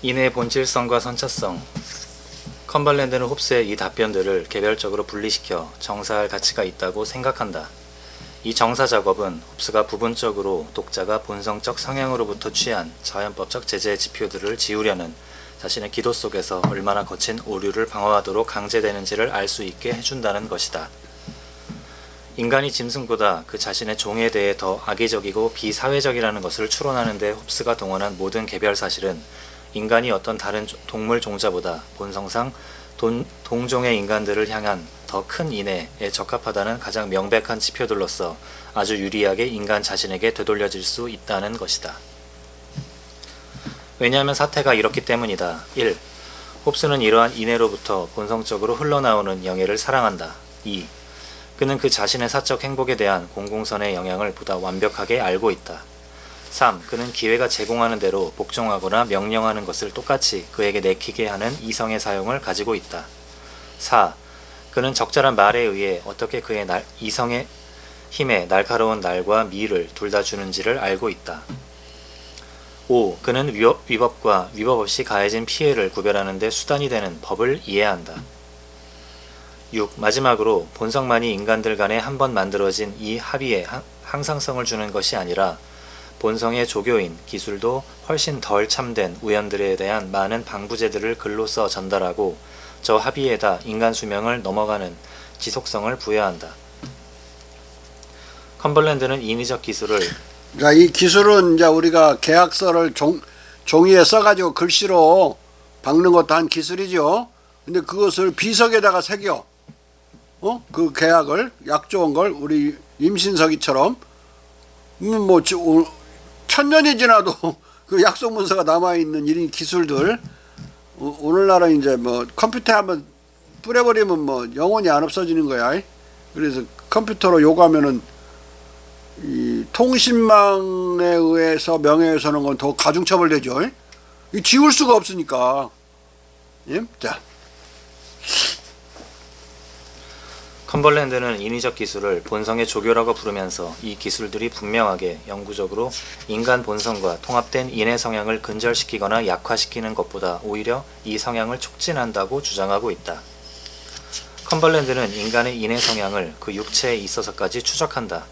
인의 본질성과 선차성. 컴벌랜드는 홉스의 이 답변들을 개별적으로 분리시켜 정사할 가치가 있다고 생각한다. 이 정사 작업은 홉스가 부분적으로 독자가 본성적 성향으로부터 취한 자연법적 제재의 지표들을 지우려는 자신의 기도 속에서 얼마나 거친 오류를 방어하도록 강제되는지를 알 수 있게 해준다는 것이다. 인간이 짐승보다 그 자신의 종에 대해 더 악의적이고 비사회적이라는 것을 추론하는 데 홉스가 동원한 모든 개별 사실은 인간이 어떤 다른 동물 종자보다 본성상 동종의 인간들을 향한 더 큰 인애에 적합하다는 가장 명백한 지표들로서 아주 유리하게 인간 자신에게 되돌려질 수 있다는 것이다. 왜냐하면 사태가 이렇기 때문이다. 1. 홉스는 이러한 인애로부터 본성적으로 흘러나오는 영예를 사랑한다. 2. 그는 그 자신의 사적 행복에 대한 공공선의 영향을 보다 완벽하게 알고 있다. 3. 그는 기회가 제공하는 대로 복종하거나 명령하는 것을 똑같이 그에게 내키게 하는 이성의 사용을 가지고 있다. 4. 그는 적절한 말에 의해 어떻게 그의 이성의 힘에 날카로운 날과 미를 둘 다 주는지를 알고 있다. 5. 그는 위법과 위법 없이 가해진 피해를 구별하는 데 수단이 되는 법을 이해한다. 6. 마지막으로 본성만이 인간들 간에 한 번 만들어진 이 합의에 항상성을 주는 것이 아니라 본성의 조교인, 기술도 훨씬 덜 참된 우연들에 대한 많은 방부제들을 글로써 전달하고 저 합의에다 인간 수명을 넘어가는 지속성을 부여한다. 컴벌랜드는 인위적 기술을 자, 이 기술은 이제 우리가 계약서를 종이에 써가지고 글씨로 박는 것도 한 기술이죠. 근데 그것을 비석에다가 새겨, 그 계약을 약조한 걸 우리 임신서기처럼 뭐 천년이 지나도 그 약속 문서가 남아 있는 이런 기술들, 오늘날은 이제 뭐 컴퓨터에 한번 뿌려버리면 뭐 영원히 안 없어지는 거야. 그래서 컴퓨터로 요구하면은 이 통신망에 의해서 명예훼손한 건 더 가중처벌되죠. 이 지울 수가 없으니까. 예? 자. 컴벌랜드는 인위적 기술을 본성의 조교라고 부르면서 이 기술들이 분명하게 영구적으로 인간 본성과 통합된 인의 성향을 근절시키거나 약화시키는 것보다 오히려 이 성향을 촉진한다고 주장하고 있다. 컴벌랜드는 인간의 인의 성향을 그 육체에 있어서까지 추적한다.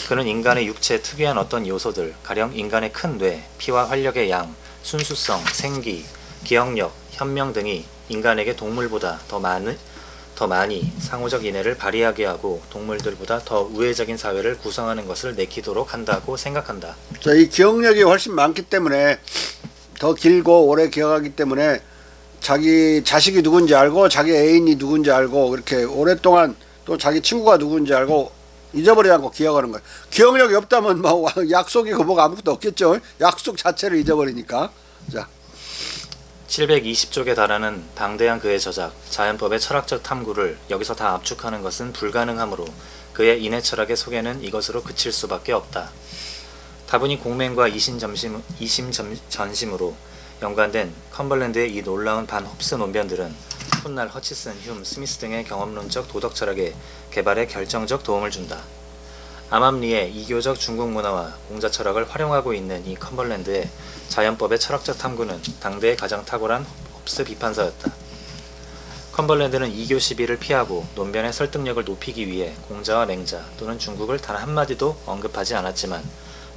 그는 인간의 육체에 특유한 어떤 요소들, 가령 인간의 큰 뇌, 피와 활력의 양, 순수성, 생기, 기억력, 현명 등이 인간에게 동물보다 더 많이 상호적 인애를 발휘하게 하고 동물들보다 더 우회적인 사회를 구성하는 것을 내키도록 한다고 생각한다. 자, 이 기억력이 훨씬 많기 때문에 더 길고 오래 기억하기 때문에 자기 자식이 누군지 알고 자기 애인이 누군지 알고 그렇게 오랫동안 또 자기 친구가 누군지 알고 잊어버리지 않고 기억하는 거예요. 기억력이 없다면 뭐 약속이고 뭐가 아무것도 없겠죠. 약속 자체를 잊어버리니까. 자. 720쪽에 달하는 방대한 그의 저작, 자연법의 철학적 탐구를 여기서 다 압축하는 것은 불가능하므로 그의 인해 철학의 소개는 이것으로 그칠 수밖에 없다. 다분히 공맹과 이심전심으로 연관된 컴벌랜드의 이 놀라운 반홉스 논변들은 훗날 허치슨, 휴մ, 스미스 등의 경험론적 도덕 철학의 개발에 결정적 도움을 준다. 암암리의 이교적 중국 문화와 공자 철학을 활용하고 있는 이 컴벌랜드의 자연법의 철학적 탐구는 당대의 가장 탁월한 홉스 비판서였다. 컴벌랜드는 이교 시비를 피하고 논변의 설득력을 높이기 위해 공자와 맹자 또는 중국을 단 한마디도 언급하지 않았지만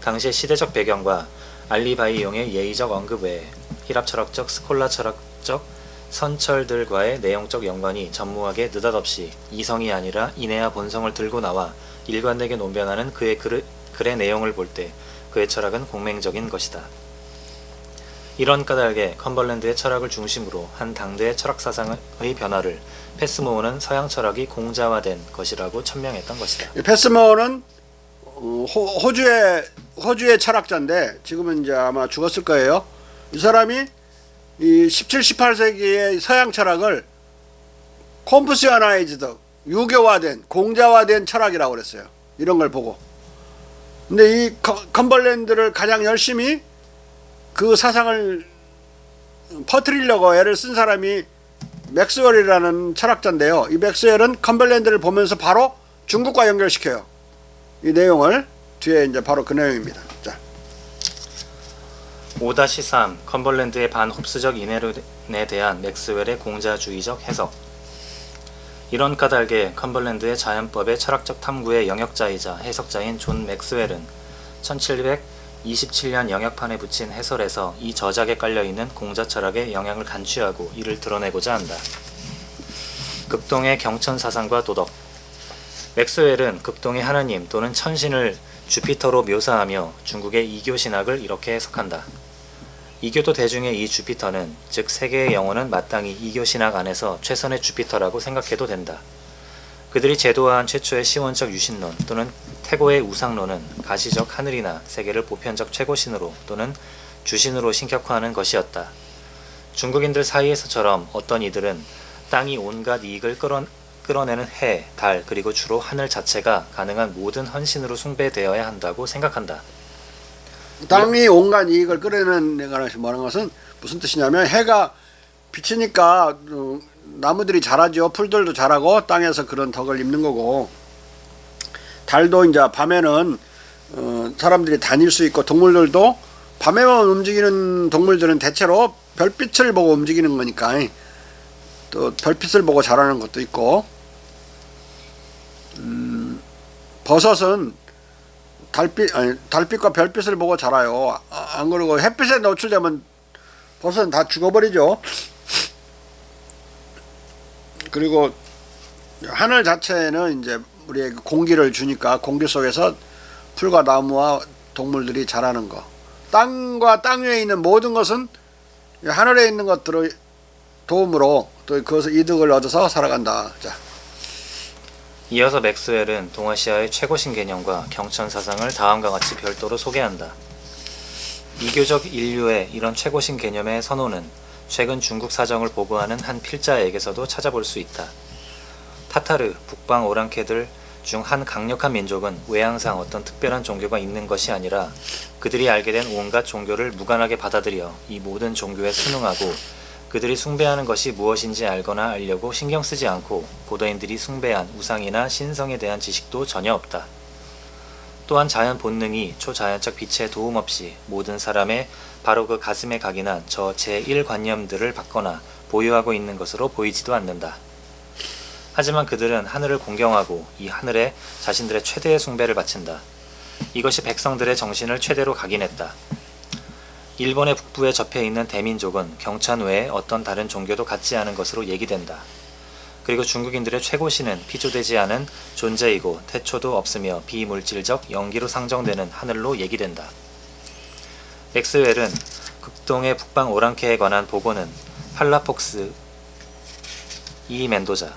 당시의 시대적 배경과 알리바이용의 예의적 언급 외에 힐랍 철학적, 스콜라 철학적 선철들과의 내용적 연관이 전무하게 느닷없이 이성이 아니라 인애와 본성을 들고 나와 일관되게 논변하는 그의 글의 내용을 볼 때 그의 철학은 공맹적인 것이다. 이런 까닭에 컴벌랜드의 철학을 중심으로 한 당대의 철학 사상의 변화를 패스모어는 서양 철학이 공자화된 것이라고 천명했던 것이다. 패스모어는 호주의 철학자인데 지금은 이제 아마 죽었을 거예요. 이 사람이 이 17, 18세기의 서양 철학을 컴푸시아나이즈드, 유교화된, 공자화된 철학이라고 그랬어요. 이런 걸 보고. 근데 이 컴벌랜드를 가장 열심히 그 사상을 퍼뜨리려고 애를 쓴 사람이 맥스웰이라는 철학자인데요. 이 맥스웰은 컴벌랜드를 보면서 바로 중국과 연결시켜요. 이 내용을 뒤에 이제 바로 그 내용입니다. 자. 5-3 컴벌랜드의 반흡수적 인해론에 대한 맥스웰의 공자주의적 해석. 이런 까닭에 컴벌랜드의 자연법의 철학적 탐구의 영역자이자 해석자인 존 맥스웰은 1727년 영역판에 붙인 해설에서 이 저작에 깔려있는 공자 철학의 영향을 간취하고 이를 드러내고자 한다. 극동의 경천사상과 도덕. 맥스웰은 극동의 하나님 또는 천신을 주피터로 묘사하며 중국의 이교 신학을 이렇게 해석한다. 이교도 대중의 이 주피터는, 즉 세계의 영혼은 마땅히 이교 신학 안에서 최선의 주피터라고 생각해도 된다. 그들이 제도화한 최초의 시원적 유신론 또는 태고의 우상론은 가시적 하늘이나 세계를 보편적 최고신으로 또는 주신으로 신격화하는 것이었다. 중국인들 사이에서처럼 어떤 이들은 땅이 온갖 이익을 끌어내는 해, 달, 그리고 주로 하늘 자체가 가능한 모든 헌신으로 숭배되어야 한다고 생각한다. 땅이 온갖 이익을 끌어내는 말하는 것은 무슨 뜻이냐면, 해가 비치니까 나무들이 자라죠. 풀들도 자라고 땅에서 그런 덕을 입는 거고, 달도 이제 밤에는 사람들이 다닐 수 있고, 동물들도 밤에만 움직이는 동물들은 대체로 별빛을 보고 움직이는 거니까 또 별빛을 보고 자라는 것도 있고, 버섯은 달빛과 별빛을 보고 자라요. 안 그러고 햇빛에 노출되면 버섯은 다 죽어버리죠. 그리고 하늘 자체는 이제 우리에게 공기를 주니까 공기 속에서 풀과 나무와 동물들이 자라는 거. 땅과 땅 위에 있는 모든 것은 하늘에 있는 것들의 도움으로 또 그것을 이득을 얻어서 살아간다. 자. 이어서 맥스웰은 동아시아의 최고신 개념과 경천사상을 다음과 같이 별도로 소개한다. 이교적 인류의 이런 최고신 개념의 선호는 최근 중국 사정을 보고하는 한 필자에게서도 찾아볼 수 있다. 타타르, 북방 오랑캐들 중 한 강력한 민족은 외양상 어떤 특별한 종교가 있는 것이 아니라 그들이 알게 된 온갖 종교를 무관하게 받아들여 이 모든 종교에 순응하고, 그들이 숭배하는 것이 무엇인지 알거나 알려고 신경 쓰지 않고 고도인들이 숭배한 우상이나 신성에 대한 지식도 전혀 없다. 또한 자연 본능이 초자연적 빛의 도움 없이 모든 사람의 바로 그 가슴에 각인한 저 제1관념들을 받거나 보유하고 있는 것으로 보이지도 않는다. 하지만 그들은 하늘을 공경하고 이 하늘에 자신들의 최대의 숭배를 바친다. 이것이 백성들의 정신을 최대로 각인했다. 일본의 북부에 접해있는 대민족은 경천 외에 어떤 다른 종교도 갖지 않은 것으로 얘기된다. 그리고 중국인들의 최고신은 피조되지 않은 존재이고 태초도 없으며 비물질적 연기로 상정되는 하늘로 얘기된다. 맥스웰은 극동의 북방 오랑캐에 관한 보고는 팔라폭스 이 멘도자의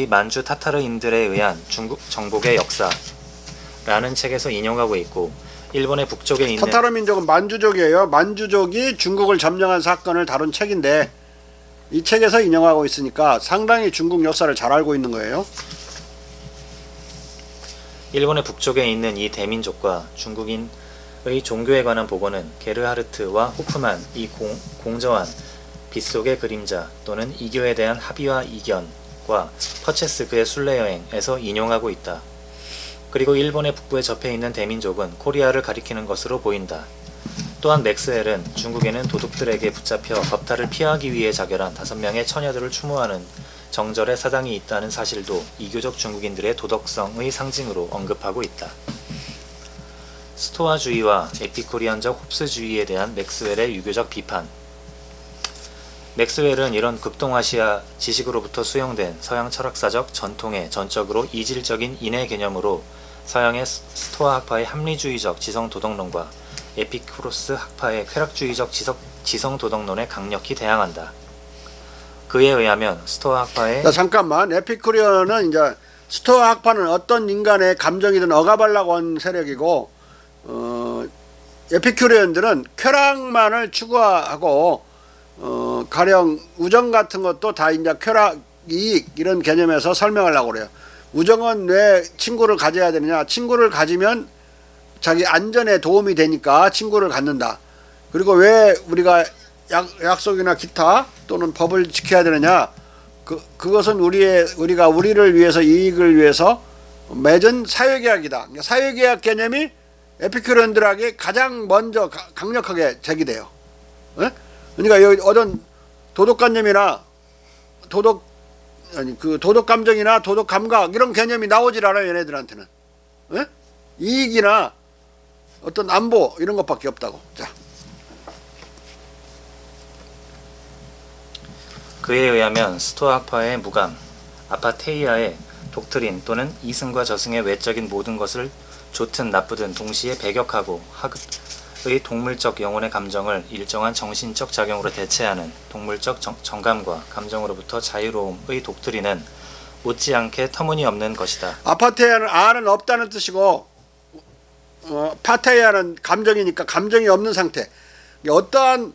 만주 타타르인들에 의한 중국 정복의 역사라는 책에서 인용하고 있고, 일본의 북쪽에 있는 타타르 민족은 만주족이에요. 만주족이 중국을 점령한 사건을 다룬 책인데 이 책에서 인용하고 있으니까 상당히 중국 역사를 잘 알고 있는 거예요. 일본의 북쪽에 있는 이 대민족과 중국인의 종교에 관한 보고는 게르하르트와 호프만 이 공저한 빛속의 그림자 또는 이교에 대한 합의와 이견과 퍼체스 그의 순례여행에서 인용하고 있다. 그리고 일본의 북부에 접해있는 대민족은 코리아를 가리키는 것으로 보인다. 또한 맥스웰은 중국에는 도둑들에게 붙잡혀 법탈을 피하기 위해 자결한 5명의 처녀들을 추모하는 정절의 사당이 있다는 사실도 이교적 중국인들의 도덕성의 상징으로 언급하고 있다. 스토아주의와 에피쿠리언적 홉스주의에 대한 맥스웰의 유교적 비판. 맥스웰은 이런 극동아시아 지식으로부터 수용된 서양 철학사적 전통의 전적으로 이질적인 인해 개념으로 서양의 스토아 학파의 합리주의적 지성도덕론과 에피쿠로스 학파의 쾌락주의적 지성도덕론에 강력히 대항한다. 그에 의하면 스토아 학파의 잠깐만, 에피쿠리언은 이제 스토아 학파는 어떤 인간의 감정이든 억압하려고 한 세력이고, 에피큐리언들은 쾌락만을 추구하고 가령 우정 같은 것도 다 이제 쾌락, 이익 이런 개념에서 설명하려고 그래요. 우정은 왜 친구를 가져야 되느냐? 친구를 가지면 자기 안전에 도움이 되니까 친구를 갖는다. 그리고 왜 우리가 약속이나 기타 또는 법을 지켜야 되느냐? 그것은 우리가 우리를 위해서, 이익을 위해서 맺은 사회계약이다. 사회계약 개념이 에피큐리언들에게 가장 먼저 강력하게 제기돼요. 예? 그러니까 여기 어떤 도덕관념이나 도덕 감정이나 도덕 감각 이런 개념이 나오질 않아요. 얘네들한테는. 예? 이익이나 어떤 안보 이런 것밖에 없다고. 자. 그에 의하면 스토아 학파의 무감, 아파테이아의 독트린 또는 이승과 저승의 외적인 모든 것을 좋든 나쁘든 동시에 배격하고 학의 동물적 영혼의 감정을 일정한 정신적 작용으로 대체하는 동물적 정감과 감정으로부터 자유로움의 독트린은 못지않게 터무니없는 것이다. 아파테이아는 아는 없다는 뜻이고 파테이아는 감정이니까 감정이 없는 상태. 어떠한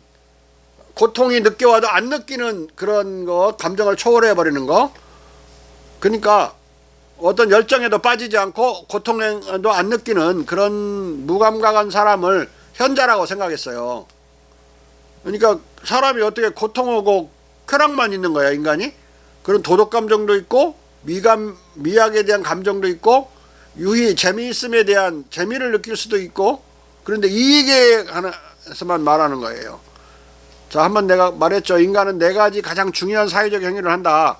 고통이 느껴와도 안 느끼는 그런 거, 감정을 초월해 버리는 거. 그러니까 어떤 열정에도 빠지지 않고 고통에도 안 느끼는 그런 무감각한 사람을 현자라고 생각했어요. 그러니까 사람이 어떻게 고통하고 쾌락만 있는 거야, 인간이? 그런 도덕 감정도 있고 미학에 대한 감정도 있고 유희, 재미있음에 대한 재미를 느낄 수도 있고, 그런데 이익에 관해서만 말하는 거예요. 자, 한번 내가 말했죠. 인간은 네 가지 가장 중요한 사회적 행위를 한다.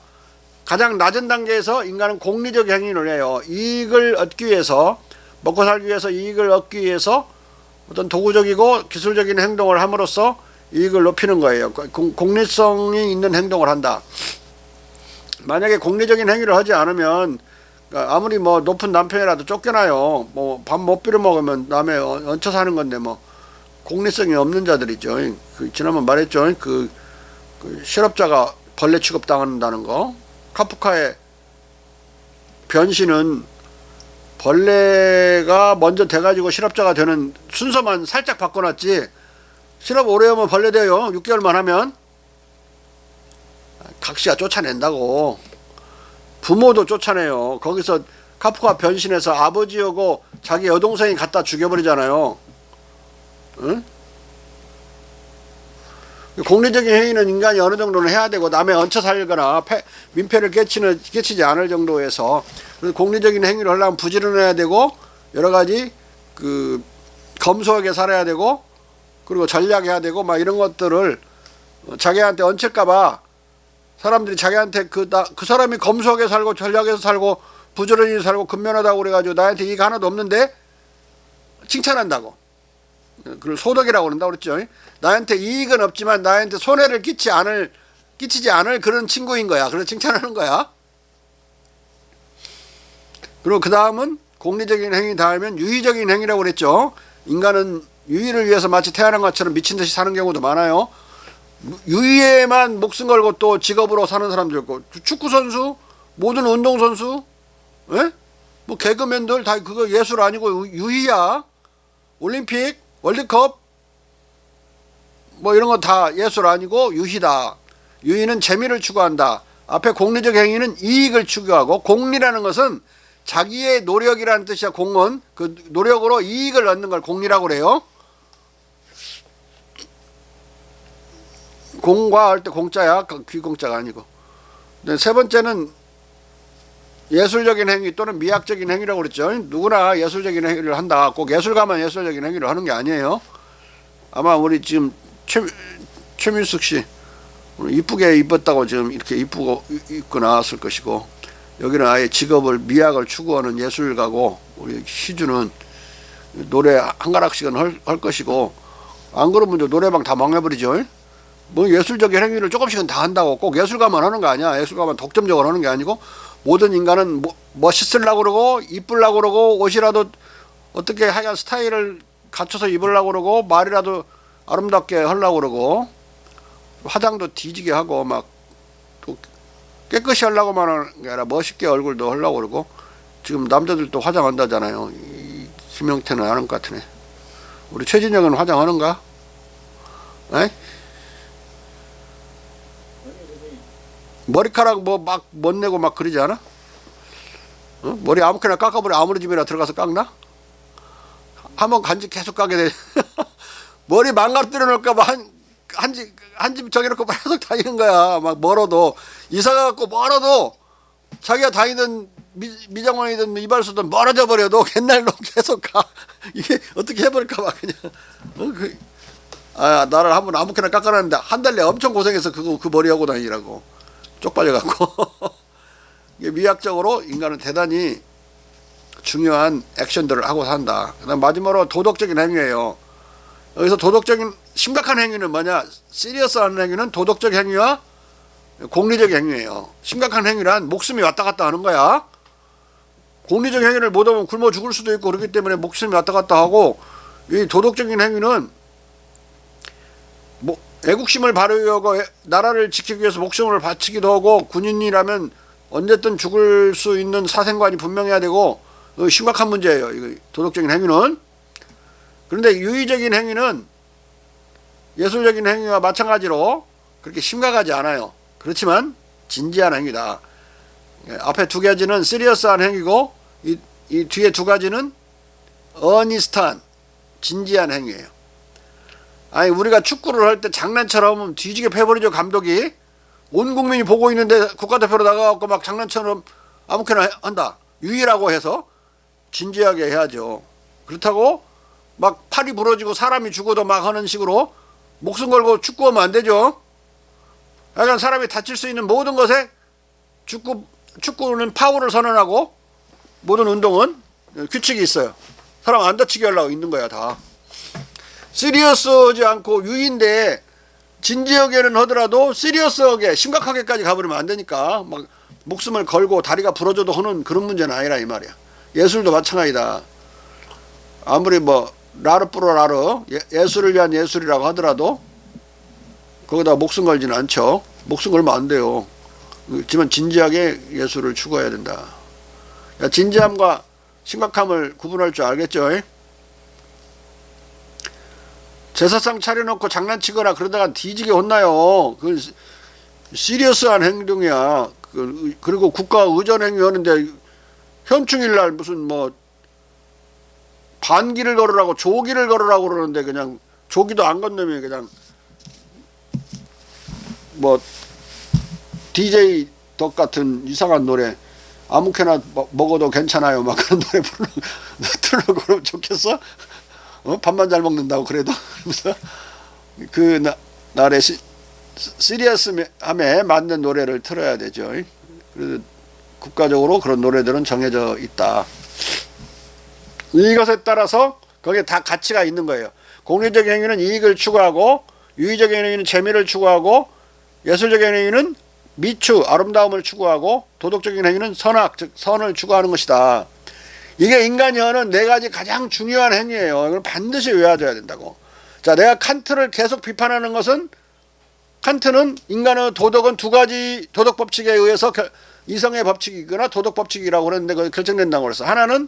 가장 낮은 단계에서 인간은 공리적 행위를 해요. 이익을 얻기 위해서, 먹고 살기 위해서 이익을 얻기 위해서 어떤 도구적이고 기술적인 행동을 함으로써 이익을 높이는 거예요. 공리성이 있는 행동을 한다. 만약에 공리적인 행위를 하지 않으면 아무리 뭐 높은 남편이라도 쫓겨나요. 뭐 밥 못 비려 먹으면 남의 얹혀 사는 건데 뭐 공리성이 없는 자들이죠. 지난번 말했죠. 그 실업자가 벌레 취급당한다는 거. 카프카의 변신은 벌레가 먼저 돼가지고 실업자가 되는 순서만 살짝 바꿔놨지, 실업 오래 하면 벌레 돼요. 6개월만 하면. 각시가 쫓아낸다고. 부모도 쫓아내요. 거기서 카프카 변신해서 아버지하고 자기 여동생이 갖다 죽여버리잖아요. 응? 공리적인 행위는 인간이 어느 정도는 해야 되고, 남의 얹혀 살거나 민폐를 끼치지 않을 정도에서, 공리적인 행위를 하려면 부지런해야 되고, 여러 가지 검소하게 살아야 되고, 그리고 전략해야 되고, 막 이런 것들을 자기한테 얹힐까봐 사람들이 자기한테 그 사람이 검소하게 살고 전략해서 살고 부지런히 살고 근면하다고 그래가지고 나한테 이익 하나도 없는데 칭찬한다고. 그걸 소덕이라고 그런다고 그랬죠. 나한테 이익은 없지만 나한테 손해를 끼치지 않을 그런 친구인 거야. 그래서 칭찬하는 거야. 그리고 그 다음은 공리적인 행위 다음엔 유의적인 행위라고 그랬죠. 인간은 유의를 위해서 마치 태어난 것처럼 미친 듯이 사는 경우도 많아요. 유의에만 목숨 걸고 또 직업으로 사는 사람도 있고, 축구선수, 모든 운동선수, 예? 뭐 개그맨들 다 그거 예술 아니고 유의야. 올림픽, 월드컵 뭐 이런 거 다 예술 아니고 유희다. 유희는 재미를 추구한다. 앞에 공리적 행위는 이익을 추구하고, 공리라는 것은 자기의 노력이라는 뜻이야. 공은 그 노력으로 이익을 얻는 걸 공리라고 그래요. 공과 할 때 공짜야. 귀공짜가 아니고. 세 번째는 예술적인 행위 또는 미학적인 행위라고 그랬죠. 누구나 예술적인 행위를 한다. 꼭 예술가만 예술적인 행위를 하는 게 아니에요. 아마 우리 지금 최민숙 씨 이쁘게 입었다고 지금 이렇게 이쁘고 입고 나왔을 것이고, 여기는 아예 직업을 미학을 추구하는 예술가고, 우리 희주는 노래 한 가락씩은 할 것이고, 안 그러면 노래방 다 망해버리죠. 뭐 예술적인 행위를 조금씩은 다 한다고 꼭 예술가만 하는 거 아니야. 예술가만 독점적으로 하는 게 아니고, 모든 인간은 멋있으려고 그러고 이쁘려고 그러고, 옷이라도 어떻게 하여간 스타일을 갖춰서 입으려고 그러고, 말이라도 아름답게 하려고 그러고, 화장도 뒤지게 하고 막 또 깨끗이 하려고만 하는 게 아니라 멋있게 얼굴도 하려고 그러고. 지금 남자들도 화장한다잖아요. 김영태는 안 하는 것 같으네. 우리 최진영은 화장하는가? 에? 머리카락 뭐 막 멋내고 막 그러지 않아? 어? 머리 아무렇게나 깎아버려. 아무리 집이나 들어가서 깎나? 한번 간지 계속 깎게 돼. 머리 망가뜨려 놓을까봐 한 집 정해놓고 계속 다니는 거야. 막 멀어도 이사 가갖고 멀어도 자기가 다니던 미장원이든 이발소든 멀어져 버려도 옛날로 계속 가. 이게 어떻게 해버릴까봐 그냥 나를 한번 아무렇게나 깎아놨는데 한 달 내에 엄청 고생해서 그 머리 하고 다니라고 쪽팔려갖고. 이게 미학적으로 인간은 대단히 중요한 액션들을 하고 산다. 그다음 마지막으로 도덕적인 행위예요. 여기서 도덕적인 심각한 행위는 뭐냐? 시리어스한 행위는 도덕적 행위와 공리적 행위예요. 심각한 행위란 목숨이 왔다 갔다 하는 거야. 공리적 행위를 못하면 굶어 죽을 수도 있고 그렇기 때문에 목숨이 왔다 갔다 하고, 이 도덕적인 행위는 뭐 애국심을 발휘하고 나라를 지키기 위해서 목숨을 바치기도 하고, 군인이라면 언제든 죽을 수 있는 사생관이 분명해야 되고 심각한 문제예요. 이거 도덕적인 행위는. 그런데 유의적인 행위는 예술적인 행위와 마찬가지로 그렇게 심각하지 않아요. 그렇지만 진지한 행위다. 앞에 두 가지는 시리어스한 행위고 이 뒤에 두 가지는 어니스트한 진지한 행위예요. 아니 우리가 축구를 할 때 장난처럼 뒤지게 패버리죠. 감독이 온 국민이 보고 있는데 국가대표로 나가갖고 막 장난처럼 아무렇게나 한다. 유의라고 해서 진지하게 해야죠. 그렇다고 막 팔이 부러지고 사람이 죽어도 막 하는 식으로 목숨 걸고 축구하면 안 되죠. 약간 사람이 다칠 수 있는 모든 것에 축구는 파울을 선언하고, 모든 운동은 규칙이 있어요. 사람 안 다치게 하려고 있는 거야 다. 시리어스하지 않고 유의인데 진지하게는 하더라도 시리어스하게 심각하게까지 가버리면 안 되니까 막 목숨을 걸고 다리가 부러져도 하는 그런 문제는 아니라 이 말이야. 예술도 마찬가지다. 아무리 뭐 라르 뿌로 라르 예술을 위한 예술이라고 하더라도 거기다 목숨 걸지는 않죠. 목숨 걸면 안 돼요. 그렇지만 진지하게 예술을 추구해야 된다. 진지함과 심각함을 구분할 줄 알겠죠? 제사상 차려놓고 장난치거나 그러다가 뒤지게 혼나요. 그 시리어스한 행동이야. 그리고 국가 의전 행위 하는데 현충일날 무슨 뭐 반기를 걸으라고 조기를 걸으라고 그러는데 그냥 조기도 안 건너면 그냥 뭐 DJ 덕 같은 이상한 노래 아무렇게나 먹어도 괜찮아요 막 그런 노래 틀려고 그러면 좋겠어? 밥만 잘 먹는다고 그래도. 그 날에 시리어스함에 맞는 노래를 틀어야 되죠. 그래서 국가적으로 그런 노래들은 정해져 있다. 이것에 따라서 거기에 다 가치가 있는 거예요. 공리적 행위는 이익을 추구하고, 유의적 행위는 재미를 추구하고, 예술적인 행위는 미추, 아름다움을 추구하고, 도덕적인 행위는 선악, 즉 선을 추구하는 것이다. 이게 인간이 하는 네 가지 가장 중요한 행위예요. 이걸 반드시 외워줘야 된다고. 자, 내가 칸트를 계속 비판하는 것은, 칸트는 인간의 도덕은 두 가지 도덕 법칙에 의해서 이성의 법칙이거나 도덕 법칙이라고 그랬는데 그게 결정된다고 그랬어. 하나는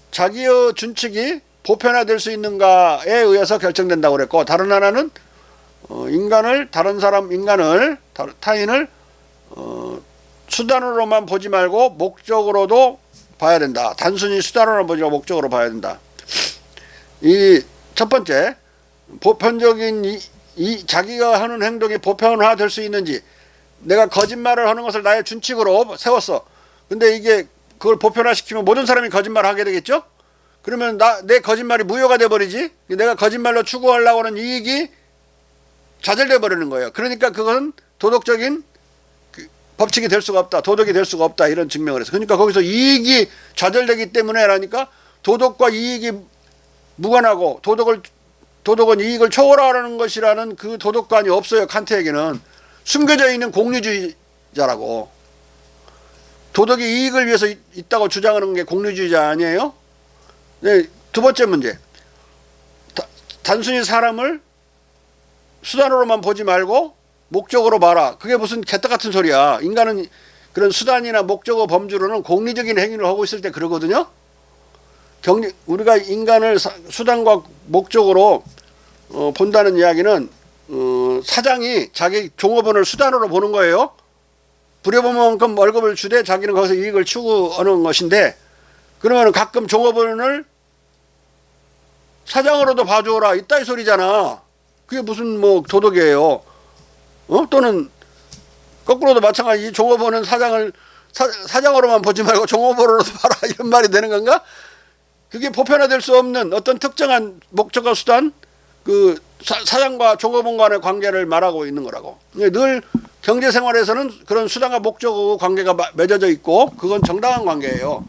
자기의 준칙이 보편화될 수 있는가에 의해서 결정된다고 그랬고, 다른 하나는 타인을 수단으로만 보지 말고 목적으로도 봐야 된다. 단순히 수단으로만 보지 말고 목적으로 봐야 된다. 이 첫 번째, 보편적인 이 자기가 하는 행동이 보편화될 수 있는지. 내가 거짓말을 하는 것을 나의 준칙으로 세웠어. 근데 이게 그걸 보편화시키면 모든 사람이 거짓말을 하게 되겠죠? 그러면 내 거짓말이 무효가 돼버리지. 내가 거짓말로 추구하려고 하는 이익이 좌절돼 버리는 거예요. 그러니까 그건 도덕적인 법칙이 될 수가 없다. 도덕이 될 수가 없다. 이런 증명을 했어. 그러니까 거기서 이익이 좌절되기 때문에 라니까 도덕과 이익이 무관하고 도덕은 이익을 초월하는 것이라는 그 도덕관이 없어요. 칸트에게는. 숨겨져 있는 공리주의자라고. 도덕이 이익을 위해서 있다고 주장하는 게 공리주의자 아니에요? 네, 두 번째 문제. 단순히 사람을 수단으로만 보지 말고 목적으로 봐라. 그게 무슨 개떡 같은 소리야. 인간은 그런 수단이나 목적어 범주로는 공리적인 행위를 하고 있을 때 그러거든요. 우리가 인간을 수단과 목적으로 본다는 이야기는 사장이 자기 종업원을 수단으로 보는 거예요. 부려보만큼 월급을 주되 자기는 거기서 이익을 추구하는 것인데, 그러면 가끔 종업원을 사장으로도 봐주어라 이따위 소리잖아. 그게 무슨 뭐 도덕이에요. 또는 거꾸로도 마찬가지. 종업원은 사장을 사장으로만 보지 말고 종업원으로도 봐라 이런 말이 되는 건가? 그게 보편화될 수 없는 어떤 특정한 목적과 수단, 그 사장과 종업원 간의 관계를 말하고 있는 거라고. 늘 경제생활에서는 그런 수단과 목적의 관계가 맺어져 있고 그건 정당한 관계예요.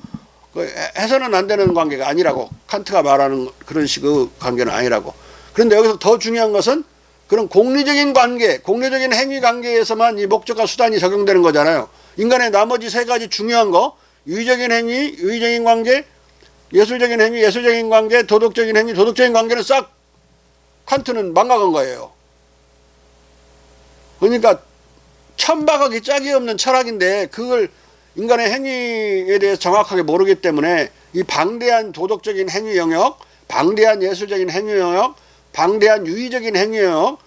해서는 안 되는 관계가 아니라고. 칸트가 말하는 그런 식의 관계는 아니라고. 그런데 여기서 더 중요한 것은 그런 공리적인 관계, 공리적인 행위 관계에서만 이 목적과 수단이 적용되는 거잖아요. 인간의 나머지 세 가지 중요한 거, 유의적인 행위, 유의적인 관계, 예술적인 행위, 예술적인 관계, 도덕적인 행위, 도덕적인 관계는 싹 칸트는 망각한 거예요. 그러니까 천박하기 짝이 없는 철학인데 그걸 인간의 행위에 대해서 정확하게 모르기 때문에 이 방대한 도덕적인 행위 영역, 방대한 예술적인 행위 영역, 방대한 유의적인 행위 영역,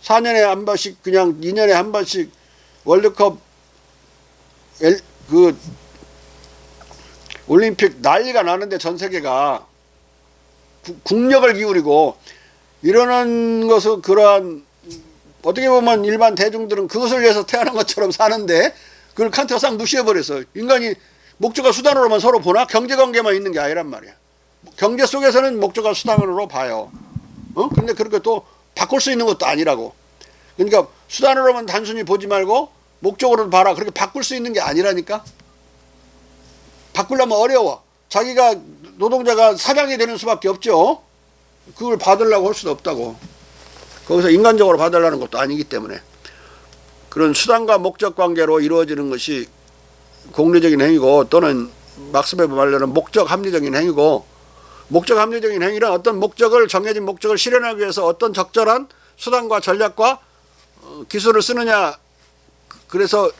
4년에 한 번씩 그냥 2년에 한 번씩 월드컵 그 올림픽 난리가 나는데 전 세계가 국력을 기울이고 이러는 것은 그러한 어떻게 보면 일반 대중들은 그것을 위해서 태어난 것처럼 사는데 그걸 칸트가 싹 무시해버렸어. 인간이 목적과 수단으로만 서로 보나? 경제관계만 있는 게 아니란 말이야. 경제 속에서는 목적과 수단으로 봐요. 근데 그렇게 또 바꿀 수 있는 것도 아니라고. 그러니까 수단으로만 단순히 보지 말고 목적으로 봐라. 그렇게 바꿀 수 있는 게 아니라니까. 바꾸려면 어려워. 자기가 노동자가 사장이 되는 수밖에 없죠. 그걸 받으려고 할 수도 없다고. 거기서 인간적으로 받으려는 것도 아니기 때문에 그런 수단과 목적 관계로 이루어지는 것이 공리적인 행위고 또는 막스 베버 말로는 목적 합리적인 행위고, 목적 합리적인 행위는 어떤 목적을 정해진 목적을 실현하기 위해서 어떤 적절한 수단과 전략과 기술을 쓰느냐, 그래서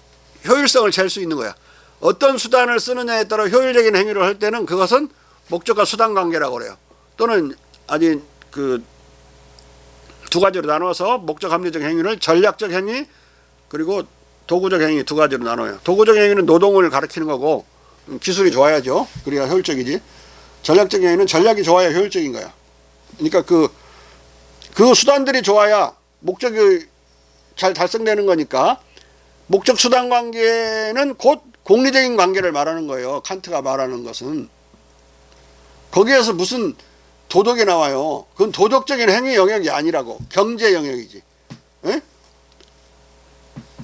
효율성을 잴 수 있는 거야. 어떤 수단을 쓰느냐에 따라 효율적인 행위를 할 때는 그것은 목적과 수단 관계라고 그래요. 또는 아직 그 두 가지로 나눠서 목적 합리적 행위를 전략적 행위 그리고 도구적 행위 두 가지로 나눠요. 도구적 행위는 노동을 가리키는 거고 기술이 좋아야죠. 그래야 효율적이지. 전략적 행위는 전략이 좋아야 효율적인 거야. 그러니까 그 수단들이 좋아야 목적이 잘 달성되는 거니까 목적 수단 관계는 곧 공리적인 관계를 말하는 거예요. 칸트가 말하는 것은. 거기에서 무슨 도덕이 나와요. 그건 도덕적인 행위 영역이 아니라고. 경제 영역이지. 에?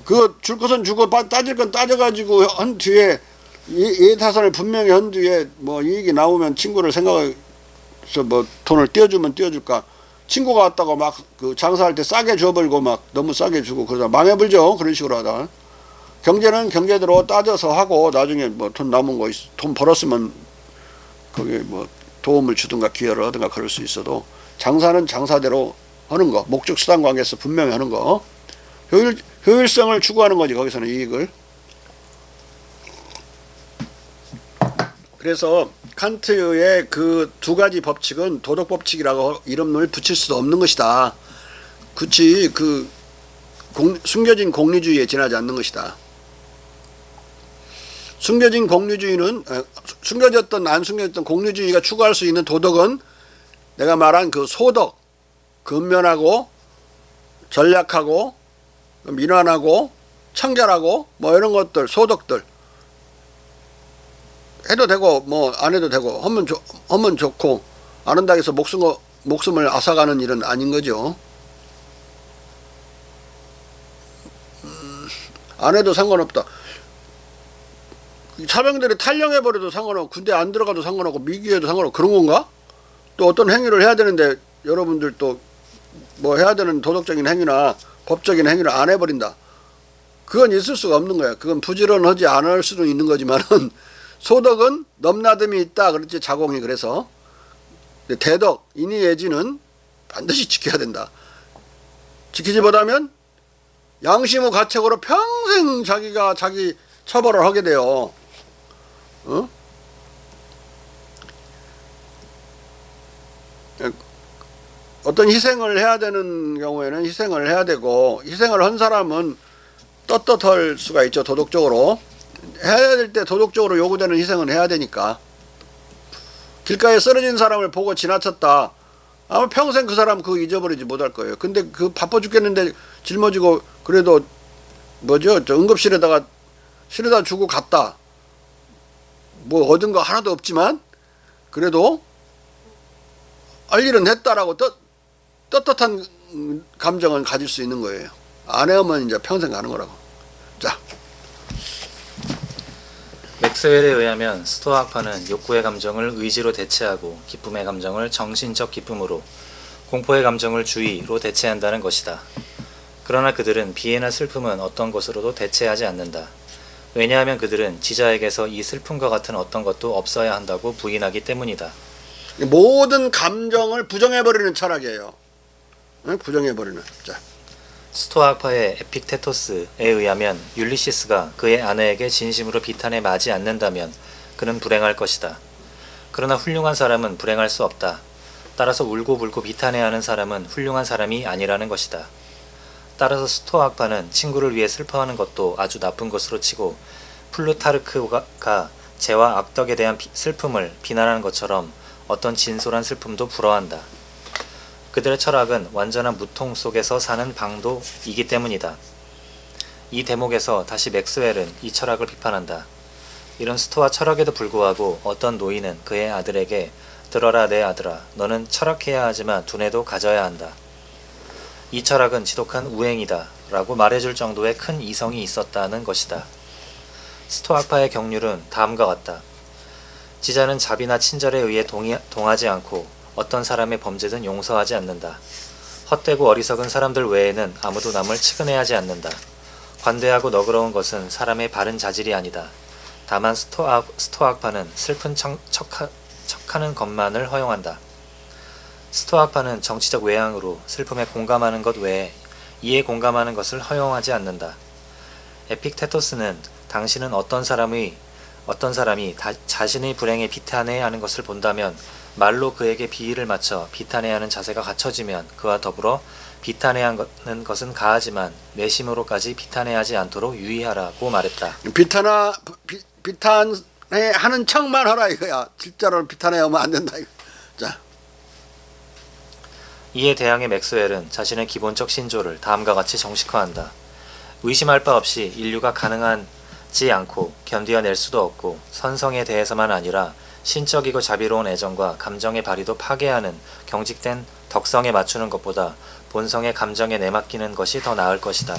그거 줄 것은 주고 따질 건 따져가지고 한 뒤에 예타산을 분명히 한 뒤에 뭐 이익이 나오면 친구를 생각해서 뭐 돈을 띄워주면 띄워줄까. 친구가 왔다고 막 그 장사할 때 싸게 줘버리고 막 너무 싸게 주고 그러다 망해불죠. 그런 식으로 하다. 경제는 경제대로 따져서 하고 나중에 뭐 돈 남은 거 돈 벌었으면 거기에 뭐 도움을 주든가 기여를 하든가 그럴 수 있어도 장사는 장사대로 하는 거, 목적 수단 관계에서 분명히 하는 거, 효율성을 추구하는 거지. 거기서는 이익을. 그래서 칸트의 그 두 가지 법칙은 도덕 법칙이라고 이름을 붙일 수도 없는 것이다. 굳이 그 숨겨진 공리주의에 지나지 않는 것이다. 숨겨진 공리주의는 숨겨졌던 안 숨겨졌던 공리주의가 추구할 수 있는 도덕은 내가 말한 그 소덕, 근면하고 전략하고 민환하고 청결하고 뭐 이런 것들 소덕들 해도 되고 뭐 안 해도 되고 하면 좋고 안 한다고 해서 목숨을 앗아가는 일은 아닌 거죠. 안 해도 상관없다. 사병들이 탈영해버려도 상관없고 군대 안 들어가도 상관없고 미기해도 상관없고 그런 건가? 또 어떤 행위를 해야 되는데 여러분들 또 뭐 해야 되는 도덕적인 행위나 법적인 행위를 안 해버린다. 그건 있을 수가 없는 거야. 그건 부지런하지 않을 수도 있는 거지만은 소덕은 넘나듦이 있다. 그렇지 자공이. 그래서 대덕, 인의 예지는 반드시 지켜야 된다. 지키지 못하면 양심의 가책으로 평생 자기가 자기 처벌을 하게 돼요. 어떤 희생을 해야 되는 경우에는 희생을 해야 되고 희생을 한 사람은 떳떳할 수가 있죠. 도덕적으로 해야 될 때 도덕적으로 요구되는 희생은 해야 되니까. 길가에 쓰러진 사람을 보고 지나쳤다. 아마 평생 그 사람 그거 잊어버리지 못할 거예요. 근데 그 바빠 죽겠는데 짊어지고 그래도 뭐죠? 저 응급실에다가 실어다 주고 갔다. 뭐 얻은 거 하나도 없지만 그래도 할 일은 했다라고 떳떳한 감정을 가질 수 있는 거예요. 안 해오면 이제 평생 가는 거라고. 자, 맥스웰에 의하면 스토아파는 욕구의 감정을 의지로 대체하고 기쁨의 감정을 정신적 기쁨으로, 공포의 감정을 주의로 대체한다는 것이다. 그러나 그들은 비애나 슬픔은 어떤 것으로도 대체하지 않는다. 왜냐하면 그들은 지자에게서 이 슬픔과 같은 어떤 것도 없어야 한다고 부인하기 때문이다. 모든 감정을 부정해버리는 철학이에요. 응? 부정해버리는. 자, 스토아파의 에픽테토스에 의하면 율리시스가 그의 아내에게 진심으로 비탄에 마지 않는다면 그는 불행할 것이다. 그러나 훌륭한 사람은 불행할 수 없다. 따라서 울고불고 비탄해하는 사람은 훌륭한 사람이 아니라는 것이다. 따라서 스토아파는 친구를 위해 슬퍼하는 것도 아주 나쁜 것으로 치고, 플루타르크가 죄와 악덕에 대한 슬픔을 비난하는 것처럼 어떤 진솔한 슬픔도 불허한다. 그들의 철학은 완전한 무통 속에서 사는 방도이기 때문이다. 이 대목에서 다시 맥스웰은 이 철학을 비판한다. 이런 스토아 철학에도 불구하고 어떤 노인은 그의 아들에게 들어라 내 아들아, 너는 철학해야 하지만 두뇌도 가져야 한다. 이 철학은 지독한 우행이다 라고 말해줄 정도의 큰 이성이 있었다는 것이다. 스토아파의 경륜은 다음과 같다. 지자는 자비나 친절에 의해 동하지 않고 어떤 사람의 범죄든 용서하지 않는다. 헛되고 어리석은 사람들 외에는 아무도 남을 측은해하지 않는다. 관대하고 너그러운 것은 사람의 바른 자질이 아니다. 다만 스토아파는 슬픈 척하는 것만을 허용한다. 스토아파는 정치적 외향으로 슬픔에 공감하는 것 외에 이에 공감하는 것을 허용하지 않는다. 에픽테토스는 당신은 어떤 사람이 자신의 불행에 비탄해하는 것을 본다면 말로 그에게 비위를 맞춰 비탄해하는 자세가 갖춰지면 그와 더불어 비탄해하는 것은 가하지만 내심으로까지 비탄해하지 않도록 유의하라고 말했다. 비탄해하는 척만 하라 이거야. 실제로는 비탄해하면 안 된다 이거. 자, 이에 대항해 맥스웰은 자신의 기본적 신조를 다음과 같이 정식화한다. 의심할 바 없이 인류가 가능하지 않고 견디어낼 수도 없고 선성에 대해서만 아니라 신적이고 자비로운 애정과 감정의 발휘도 파괴하는 경직된 덕성에 맞추는 것보다 본성의 감정에 내맡기는 것이 더 나을 것이다.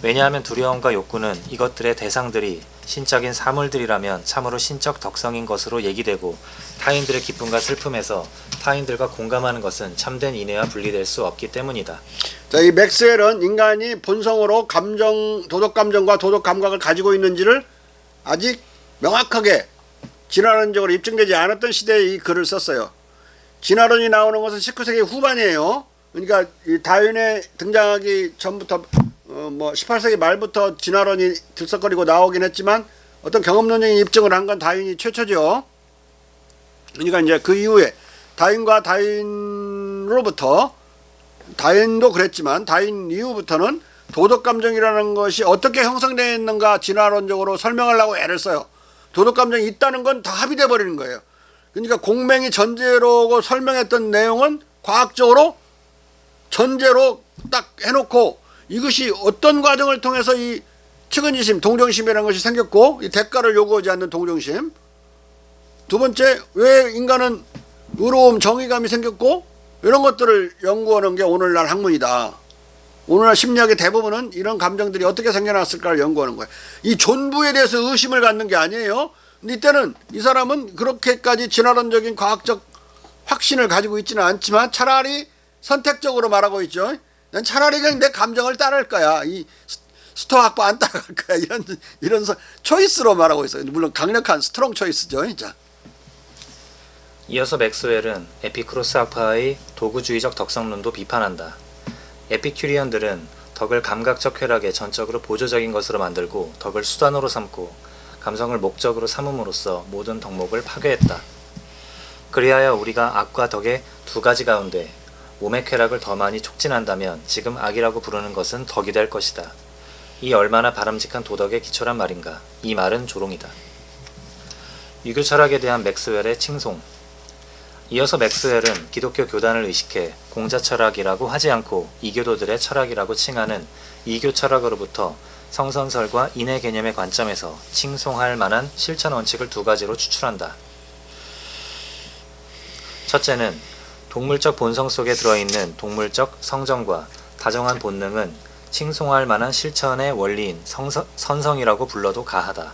왜냐하면 두려움과 욕구는 이것들의 대상들이 신적인 사물들이라면 참으로 신적 덕성인 것으로 얘기되고, 타인들의 기쁨과 슬픔에서 타인들과 공감하는 것은 참된 인애와 분리될 수 없기 때문이다. 자, 이 맥스웰은 인간이 본성으로 도덕 감정과 도덕 감각을 가지고 있는지를 아직 명확하게 진화론적으로 입증되지 않았던 시대에 이 글을 썼어요. 진화론이 나오는 것은 19세기 후반이에요. 그러니까 이 다윈의 등장하기 전부터 18세기 말부터 진화론이 들썩거리고 나오긴 했지만 어떤 경험론적인 입증을 한 건 다윈이 최초죠. 그러니까 이제 그 이후에 다윈과 다윈으로부터, 다윈도 그랬지만 다윈 이후부터는 도덕감정이라는 것이 어떻게 형성되어 있는가 진화론적으로 설명하려고 애를 써요. 도덕감정이 있다는 건 다 합의돼 버리는 거예요. 그러니까 공맹이 전제로고 설명했던 내용은 과학적으로 전제로 딱 해놓고, 이것이 어떤 과정을 통해서 이 측은지심, 동정심이라는 것이 생겼고, 이 대가를 요구하지 않는 동정심. 두 번째, 왜 인간은 의로움, 정의감이 생겼고, 이런 것들을 연구하는 게 오늘날 학문이다. 오늘날 심리학의 대부분은 이런 감정들이 어떻게 생겨났을까를 연구하는 거예요. 이 존부에 대해서 의심을 갖는 게 아니에요. 근데 이때는 이 사람은 그렇게까지 진화론적인 과학적 확신을 가지고 있지는 않지만 차라리 선택적으로 말하고 있죠. 난 차라리 그냥 내 감정을 따를 거야. 이 스토아파 안 따라갈 거야. 이런 초이스로 말하고 있어요. 물론 강력한 스트롱 초이스죠. 자. 이어서 맥스웰은 에피쿠로스학파의 도구주의적 덕성론도 비판한다. 에피큐리언들은 덕을 감각적 쾌락의 전적으로 보조적인 것으로 만들고 덕을 수단으로 삼고 감성을 목적으로 삼음으로써 모든 덕목을 파괴했다. 그리하여 우리가 악과 덕의 두 가지 가운데 몸의 쾌락을 더 많이 촉진한다면 지금 악이라고 부르는 것은 덕이 될 것이다. 이 얼마나 바람직한 도덕의 기초란 말인가. 이 말은 조롱이다. 유교 철학에 대한 맥스웰의 칭송. 이어서 맥스웰은 기독교 교단을 의식해 공자 철학이라고 하지 않고 이교도들의 철학이라고 칭하는 이교 철학으로부터 성선설과 인의 개념의 관점에서 칭송할 만한 실천 원칙을 두 가지로 추출한다. 첫째는 동물적 본성 속에 들어있는 동물적 성정과 다정한 본능은 칭송할 만한 실천의 원리인 선성이라고 불러도 가하다.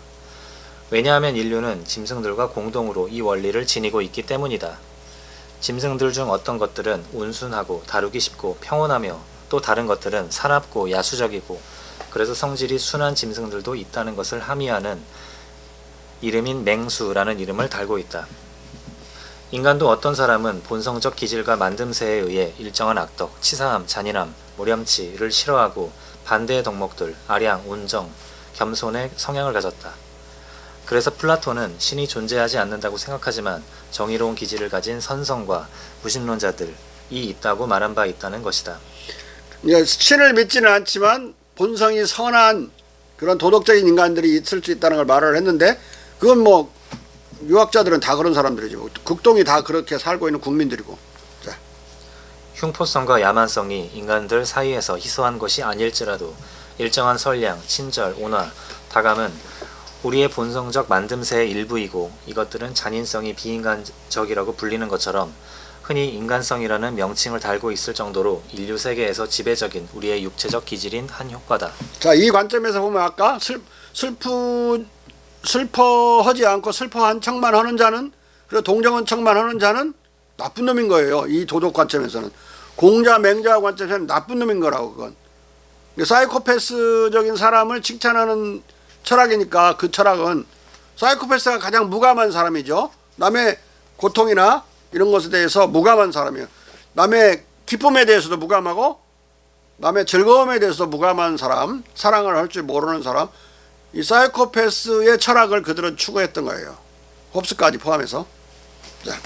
왜냐하면 인류는 짐승들과 공동으로 이 원리를 지니고 있기 때문이다. 짐승들 중 어떤 것들은 온순하고 다루기 쉽고 평온하며 또 다른 것들은 사납고 야수적이고 그래서 성질이 순한 짐승들도 있다는 것을 함의하는 이름인 맹수라는 이름을 달고 있다. 인간도 어떤 사람은 본성적 기질과 만듦새에 의해 일정한 악덕, 치사함, 잔인함, 모렴치를 싫어하고 반대의 덕목들, 아량, 온정, 겸손의 성향을 가졌다. 그래서 플라톤은 신이 존재하지 않는다고 생각하지만 정의로운 기질을 가진 선성과 무신론자들이 있다고 말한 바 있다는 것이다. 신을 믿지는 않지만 본성이 선한 그런 도덕적인 인간들이 있을 수 있다는 걸 말을 했는데 그건 뭐 유학자들은 다 그런 사람들이죠. 극동이 다 그렇게 살고 있는 국민들이고. 자. 흉포성과 야만성이 인간들 사이에서 희소한 것이 아닐지라도 일정한 선량, 친절, 온화, 다감은 우리의 본성적 만듦새의 일부이고 이것들은 잔인성이 비인간적이라고 불리는 것처럼 흔히 인간성이라는 명칭을 달고 있을 정도로 인류 세계에서 지배적인 우리의 육체적 기질인 한 효과다. 자, 이 관점에서 보면 아까 슬퍼하지 않고 슬퍼한 척만 하는 자는 그리고 동정한 척만 하는 자는 나쁜 놈인 거예요. 이 도덕 관점에서는. 공자 맹자 관점에서는 나쁜 놈인 거라고 그건. 사이코패스적인 사람을 칭찬하는 철학이니까 그 철학은 사이코패스가 가장 무감한 사람이죠. 남의 고통이나 이런 것에 대해서 무감한 사람이에요. 남의 기쁨에 대해서도 무감하고 남의 즐거움에 대해서도 무감한 사람, 사랑을 할 줄 모르는 사람, 이 사이코패스의 철학을 그들은 추구했던 거예요. 홉스까지 포함해서. 자.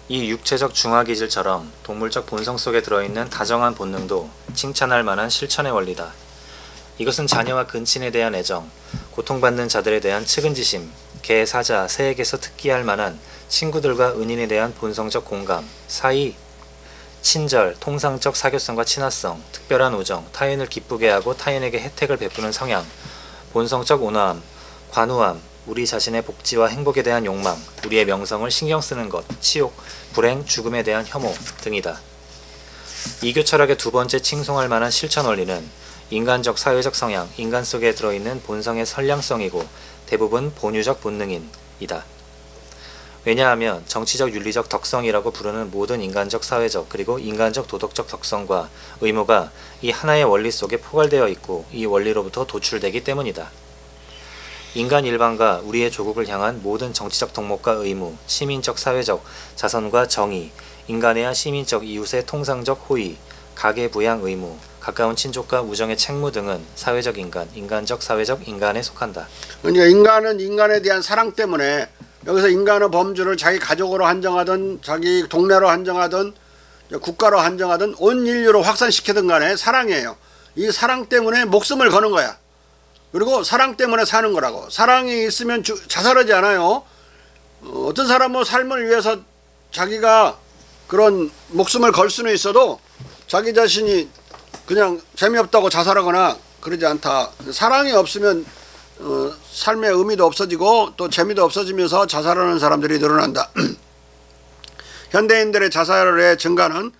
이 육체적 중화기질처럼 동물적 본성 속에 들어있는 다정한 본능도 칭찬할 만한 실천의 원리다. 이것은 자녀와 근친에 대한 애정, 고통받는 자들에 대한 측은지심, 개, 사자, 새에게서 특기할 만한 친구들과 은인에 대한 본성적 공감, 사이, 친절, 통상적 사교성과 친화성, 특별한 우정, 타인을 기쁘게 하고 타인에게 혜택을 베푸는 성향, 본성적 온화함, 관우함, 우리 자신의 복지와 행복에 대한 욕망, 우리의 명성을 신경 쓰는 것, 치욕, 불행, 죽음에 대한 혐오 등이다. 이교 철학의 두 번째 칭송할 만한 실천 원리는 인간적 사회적 성향, 인간 속에 들어있는 본성의 선량성이고 대부분 본유적 본능이다. 왜냐하면 정치적 윤리적 덕성이라고 부르는 모든 인간적 사회적 그리고 인간적 도덕적 덕성과 의무가 이 하나의 원리 속에 포괄되어 있고 이 원리로부터 도출되기 때문이다. 인간 일반과 우리의 조국을 향한 모든 정치적 덕목과 의무, 시민적 사회적 자선과 정의, 인간의 시민적 이웃의 통상적 호의, 가계 부양 의무, 가까운 친족과 우정의 책무 등은 사회적 인간, 인간적 사회적 인간에 속한다. 그러니까 인간은 인간에 대한 사랑 때문에 여기서 인간의 범주를 자기 가족으로 한정하든 자기 동네로 한정하든 국가로 한정하든 온 인류로 확산시키든 간에 사랑이에요. 이 사랑 때문에 목숨을 거는 거야. 그리고 사랑 때문에 사는 거라고. 사랑이 있으면 자살하지 않아요. 어떤 사람은 삶을 위해서 자기가 그런 목숨을 걸 수는 있어도 자기 자신이 그냥 재미없다고 자살하거나 그러지 않다. 사랑이 없으면 삶의 의미도 없어지고 또 재미도 없어지면서 자살하는 사람들이 늘어난다. 현대인들의 자살의 증가는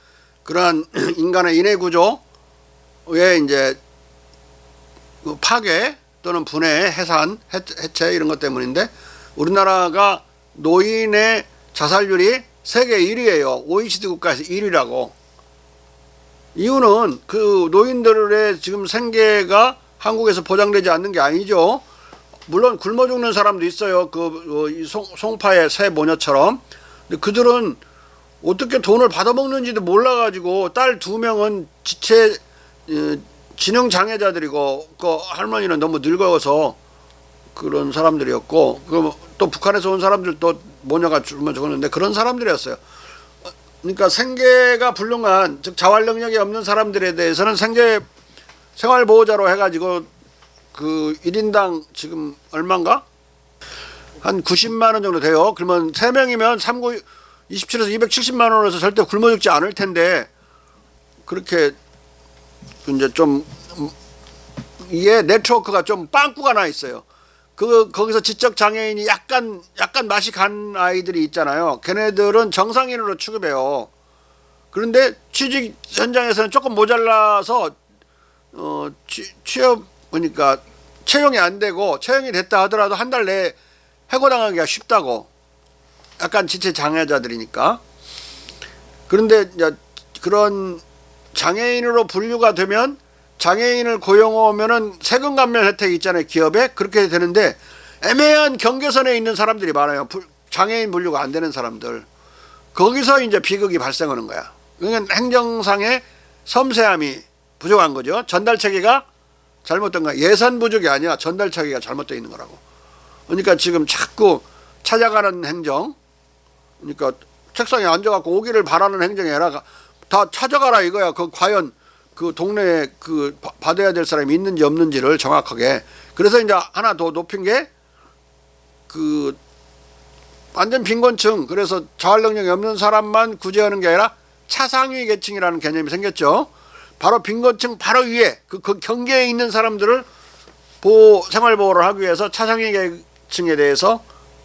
그러한 인간의 인해 구조의 이제 파괴 또는 분해, 해산, 해체 이런 것 때문인데 우리나라가 노인의 자살률이 세계 1위예요. OECD 국가에서 1위라고. 이유는 그 노인들의 지금 생계가 한국에서 보장되지 않는 게 아니죠. 물론 굶어 죽는 사람도 있어요. 송파의 새 모녀처럼. 근데 그들은 어떻게 돈을 받아먹는지도 몰라가지고 딸 2명은 지체 지능 장애자들이고 그 할머니는 너무 늙어서 그런 사람들이었고 또 북한에서 온 사람들도 모녀가 죽었는데 그런 사람들이었어요. 그러니까 생계가 불능한 즉 자활 능력이 없는 사람들에 대해서는 생활보호자로 해가지고 그 1인당 지금 얼마인가? 한 90만 원 정도 돼요. 그러면 3명이면 27에서 270만 원에서 절대 굶어 죽지 않을 텐데 그렇게 이제 좀 이게 네트워크가 좀 빵꾸가 나 있어요. 거기서 지적 장애인이 약간 맛이 간 아이들이 있잖아요. 걔네들은 정상인으로 취급해요. 그런데 취직 현장에서는 조금 모자라서 취업 그러니까 채용이 안 되고 채용이 됐다 하더라도 한 달 내에 해고당하기가 쉽다고. 약간 지체 장애자들이니까. 그런데 이제 그런 장애인으로 분류가 되면 장애인을 고용하면은 세금 감면 혜택이 있잖아요. 기업에. 그렇게 되는데 애매한 경계선에 있는 사람들이 많아요. 장애인 분류가 안 되는 사람들. 거기서 이제 비극이 발생하는 거야. 그러니까 행정상의 섬세함이 부족한 거죠. 전달 체계가 잘못된 거야. 예산 부족이 아니라 전달 체계가 잘못되어 있는 거라고. 그러니까 지금 자꾸 찾아가는 행정, 그러니까 책상에 앉아갖고 오기를 바라는 행정이 아니라 다 찾아가라 이거야. 과연 그 동네에 받아야 될 사람이 있는지 없는지를 정확하게. 그래서 이제 하나 더 높인 게 완전 빈곤층, 그래서 자활 능력이 없는 사람만 구제하는 게 아니라 차상위 계층이라는 개념이 생겼죠. 바로 빈곤층 바로 위에 그 경계에 있는 사람들을 생활보호를 하기 위해서 차상위 계층에 대해서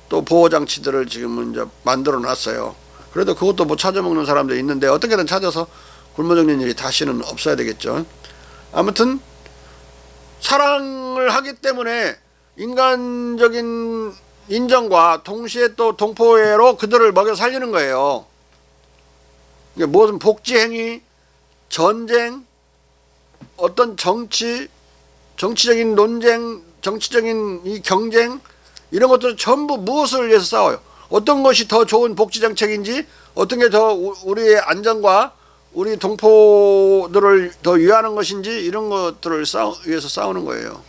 또 보호장치들을 지금은 이제 만들어 놨어요. 그래도 그것도 못 찾아먹는 사람도 있는데 어떻게든 찾아서 굶어 죽는 일이 다시는 없어야 되겠죠. 아무튼 사랑을 하기 때문에 인간적인 인정과 동시에 또 동포애로 그들을 먹여 살리는 거예요. 이게 무슨 복지행위, 전쟁, 어떤 정치적인 논쟁, 정치적인 이 경쟁, 이런 것들 전부 무엇을 위해서 싸워요? 어떤 것이 더 좋은 복지정책인지, 어떤 게 더 우리의 안전과 우리 동포들을 더 위하는 것인지, 이런 것들을 위해서 싸우는 거예요.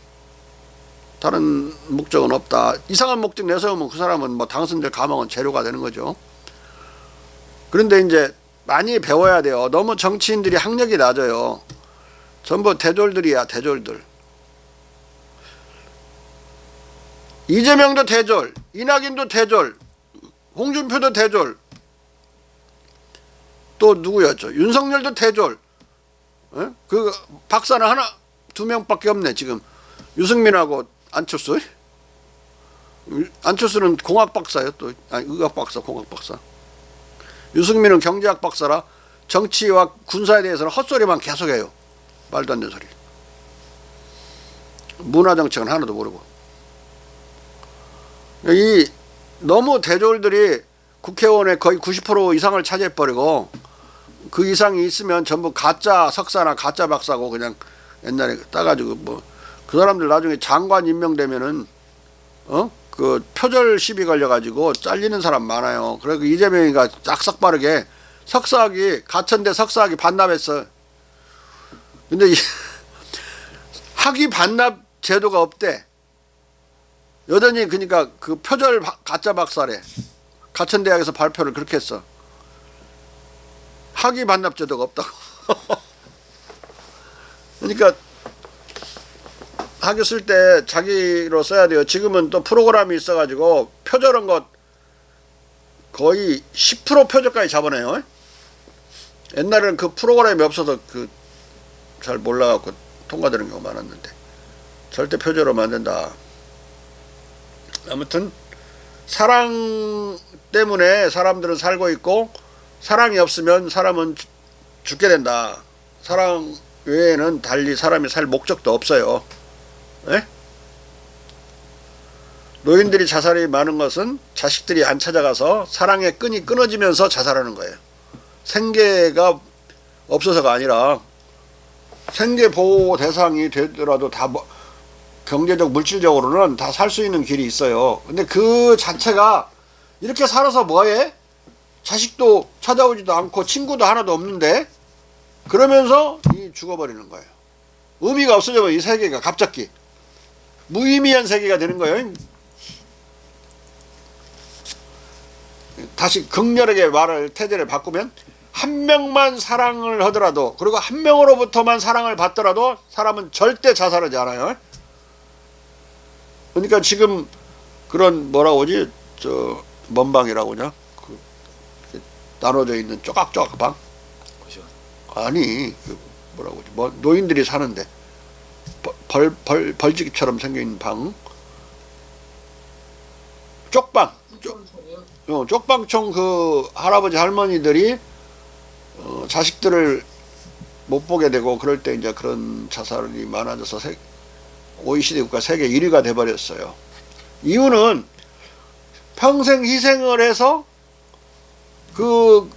다른 목적은 없다. 이상한 목적 내세우면 그 사람은 뭐 당선될 가망은 재료가 되는 거죠. 그런데 이제 많이 배워야 돼요. 너무 정치인들이 학력이 낮아요. 전부 대졸들이야, 대졸들. 이재명도 대졸, 이낙연도 대졸, 홍준표도 대졸, 또 누구였죠? 윤석열도 대졸. 그 박사는 두 명밖에 없네 지금. 유승민하고 안철수. 안철수는 공학 박사예요. 또 의학 박사, 공학 박사. 유승민은 경제학 박사라 정치와 군사에 대해서는 헛소리만 계속해요. 말도 안 되는 소리. 문화정책은 하나도 모르고. 너무 대졸들이 국회의원의 거의 90% 이상을 차지해버리고, 그 이상이 있으면 전부 가짜 석사나 가짜 박사고, 그냥 옛날에 따가지고 그 사람들 나중에 장관 임명되면은 그 표절 시비 걸려가지고 잘리는 사람 많아요. 그래서 이재명이가 싹싹 빠르게 석사학위, 가천대 석사학위 반납했어. 근데 학위 반납 제도가 없대. 여전히. 그러니까 그 표절 가짜 박사래. 가천대학에서 발표를 그렇게 했어. 학위 반납 제도가 없다고. 그러니까 학위 쓸 때 자기로 써야 돼요. 지금은 또 프로그램이 있어가지고 표절한 것 거의 10% 표절까지 잡아내요. 옛날에는 그 프로그램이 없어서 잘 몰라갖고 통과되는 경우가 많았는데 절대 표절하면 안 된다. 아무튼 사랑 때문에 사람들은 살고 있고, 사랑이 없으면 사람은 죽게 된다. 사랑 외에는 달리 사람이 살 목적도 없어요. 네? 노인들이 자살이 많은 것은 자식들이 안 찾아가서 사랑의 끈이 끊어지면서 자살하는 거예요. 생계가 없어서가 아니라 생계 보호 대상이 되더라도 다 경제적 물질적으로는 다 살 수 있는 길이 있어요. 근데 그 자체가 이렇게 살아서 뭐해? 자식도 찾아오지도 않고 친구도 하나도 없는데, 그러면서 죽어버리는 거예요. 의미가 없어져버려. 이 세계가 갑자기 무의미한 세계가 되는 거예요. 다시 극렬하게 태제를 바꾸면, 한 명만 사랑을 하더라도, 그리고 한 명으로부터만 사랑을 받더라도 사람은 절대 자살하지 않아요. 그러니까 지금 그런 뭐라고 하지? 먼방이라고 하냐? 나눠져 있는 쪼각쪼각 방? 아니, 뭐라고 하지? 노인들이 사는데 벌집처럼 생긴 방. 쪽방. 쪽방촌 그 할아버지 할머니들이 자식들을 못 보게 되고 그럴 때 이제 그런 자살이 많아져서 OECD 국가 세계 1위가 돼버렸어요. 이유는 평생 희생을 해서 그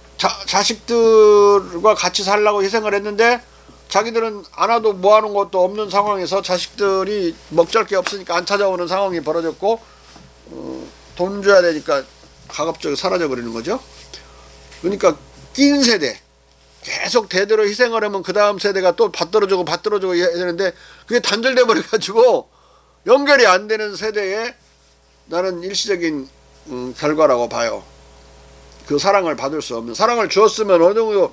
자식들과 같이 살라고 희생을 했는데 자기들은 안 와도 모아놓은 것도 없는 상황에서 자식들이 먹잘 게 없으니까 안 찾아오는 상황이 벌어졌고 돈 줘야 되니까 가급적이 사라져 버리는 거죠. 그러니까 낀 세대 계속 대대로 희생을 하면 그 다음 세대가 또 받들어주고 해야 되는데 그게 단절돼 버려 가지고 연결이 안 되는 세대에 나는 일시적인 결과라고 봐요. 그 사랑을 받을 수 없는, 사랑을 주었으면 어느 정도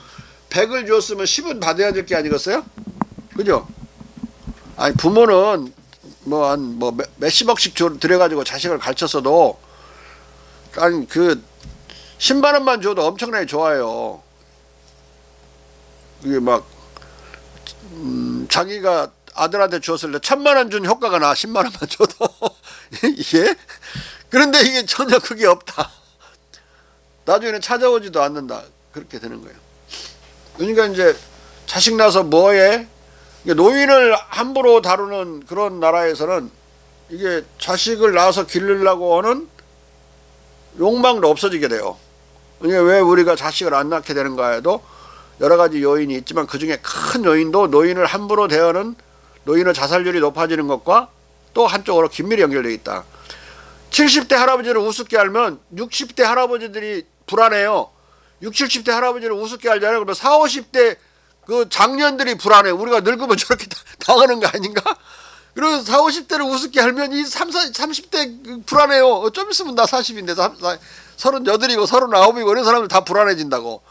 100을 주었으면 10은 받아야 될 게 아니겠어요? 그죠? 아니 부모는 뭐 몇십억씩 들여가지고 자식을 가르쳤어도 아니 그 10만 원만 줘도 엄청나게 좋아요. 이게 막 자기가 아들한테 주었을 때 1000만 원 준 효과가 나 10만 원만 줘도 이게 그런데 이게 전혀 그게 없다. 나중에는 찾아오지도 않는다. 그렇게 되는 거예요. 그러니까 이제 자식 낳아서 뭐해? 노인을 함부로 다루는 그런 나라에서는 이게 자식을 낳아서 기르려고 하는 욕망도 없어지게 돼요. 그러니까 왜 우리가 자식을 안 낳게 되는가 해도 여러 가지 요인이 있지만 그 중에 큰 요인도 노인을 함부로 대하는, 노인의 자살률이 높아지는 것과 또 한쪽으로 긴밀히 연결되어 있다. 70대 할아버지를 우습게 알면 60대 할아버지들이 불안해요. 60, 70대 할아버지를 우습게 알잖아요. 그러면 40, 50대 그 장년들이 불안해. 우리가 늙으면 저렇게 당하는 거 아닌가? 그리고 40, 50대를 우습게 알면 이 30대 불안해요. 좀 있으면 나 40인데 38이고 39이고 이런 사람들 다 불안해진다고.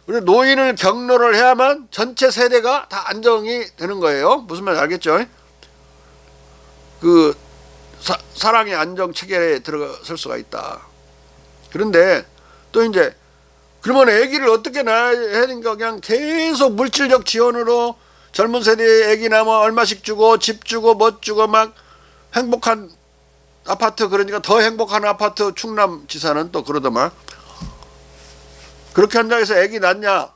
그리고 노인을 격려를 해야만 전체 세대가 다 안정이 되는 거예요. 무슨 말인지 알겠죠? 그 사랑의 안정 체계에 들어설 수가 있다. 그런데 또 이제 그러면 아기를 어떻게 낳아야 하는가? 그냥 계속 물질적 지원으로 젊은 세대에 아기 낳으면 얼마씩 주고 집 주고 뭐 주고 막 행복한 아파트, 그러니까 더 행복한 아파트 충남지사는 또 그러더만. 그렇게 한다고 해서 아기 낳냐?